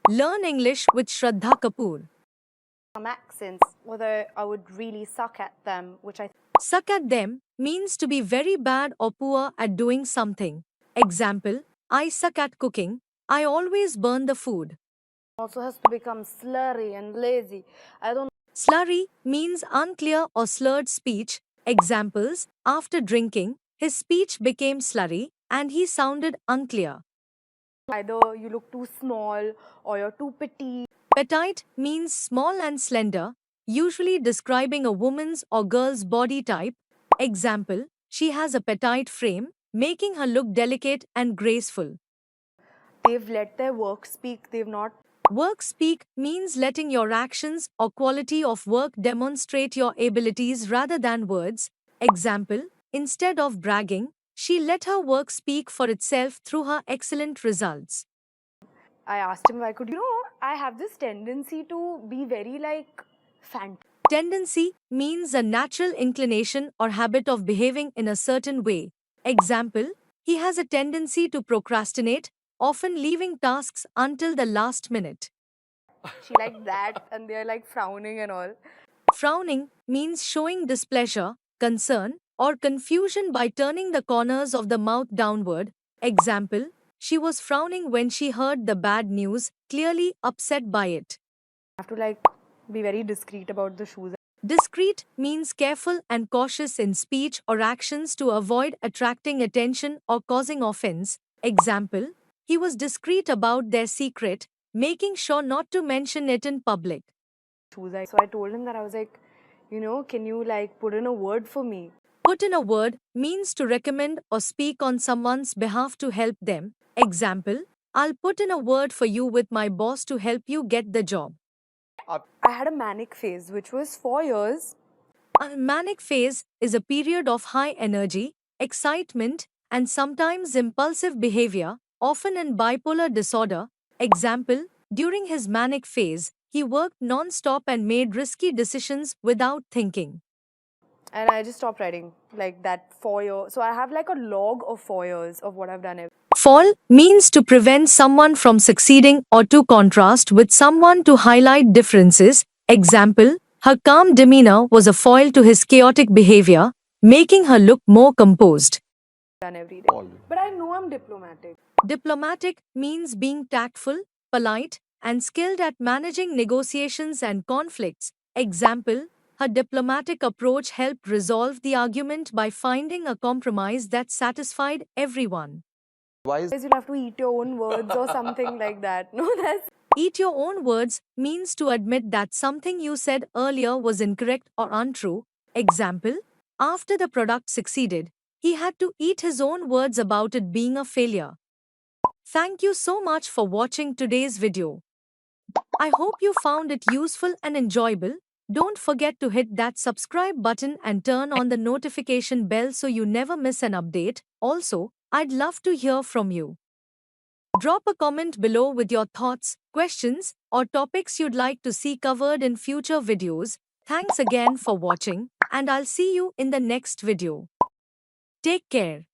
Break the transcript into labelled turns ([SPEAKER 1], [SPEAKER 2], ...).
[SPEAKER 1] Learn English with Shraddha Kapoor.
[SPEAKER 2] Some accents, although I would really suck at them, which I
[SPEAKER 1] Suck at them means to be very bad or poor at doing something. Example, I suck at cooking. I always burn the food.
[SPEAKER 2] also has to become slurry and lazy. I don't
[SPEAKER 1] Slurry means unclear or slurred speech. Examples, after drinking, his speech became slurry and he sounded unclear.
[SPEAKER 2] either you look too small or you're too petite.
[SPEAKER 1] Petite means small and slender, usually describing a woman's or girl's body type. Example, she has a petite frame, making her look delicate and graceful.
[SPEAKER 2] They've let their work speak, they've not.
[SPEAKER 1] Work speak means letting your actions or quality of work demonstrate your abilities rather than words. Example, instead of bragging, she let her work speak for itself through her excellent results.
[SPEAKER 2] I asked him if I could, I have this tendency to be very like fantastic.
[SPEAKER 1] Tendency means a natural inclination or habit of behaving in a certain way. Example, he has a tendency to procrastinate, often leaving tasks until the last minute.
[SPEAKER 2] She like that and they're like frowning and all.
[SPEAKER 1] Frowning means showing displeasure, concern, or confusion by turning the corners of the mouth downward. Example, she was frowning when she heard the bad news, clearly upset by it.
[SPEAKER 2] I have to like be very discreet about the shoes.
[SPEAKER 1] Discreet means careful and cautious in speech or actions to avoid attracting attention or causing offense. Example, he was discreet about their secret, making sure not to mention it in public.
[SPEAKER 2] So I told him that I was like, can you like put in a word for me?
[SPEAKER 1] Put in a word means to recommend or speak on someone's behalf to help them. Example, I'll put in a word for you with my boss to help you get the job.
[SPEAKER 2] I had a manic phase, which was 4 years.
[SPEAKER 1] A manic phase is a period of high energy, excitement, and sometimes impulsive behavior, often in bipolar disorder. Example, during his manic phase, he worked non-stop and made risky decisions without thinking.
[SPEAKER 2] And I just stopped writing like that 4 years. So I have like a log of 4 years of what I've done.
[SPEAKER 1] Fall means to prevent someone from succeeding or to contrast with someone to highlight differences. Example, her calm demeanor was a foil to his chaotic behavior, making her look more composed.
[SPEAKER 2] Done every day. But I know I'm diplomatic.
[SPEAKER 1] Diplomatic means being tactful, polite, and skilled at managing negotiations and conflicts. Example, her diplomatic approach helped resolve the argument by finding a compromise that satisfied everyone.
[SPEAKER 2] Otherwise, you'll have to eat your own words or something like that. No, that's.
[SPEAKER 1] Eat your own words means to admit that something you said earlier was incorrect or untrue. Example, after the product succeeded, he had to eat his own words about it being a failure. Thank you so much for watching today's video. I hope you found it useful and enjoyable. Don't forget to hit that subscribe button and turn on the notification bell so you never miss an update. Also, I'd love to hear from you. Drop a comment below with your thoughts, questions, or topics you'd like to see covered in future videos. Thanks again for watching, and I'll see you in the next video. Take care.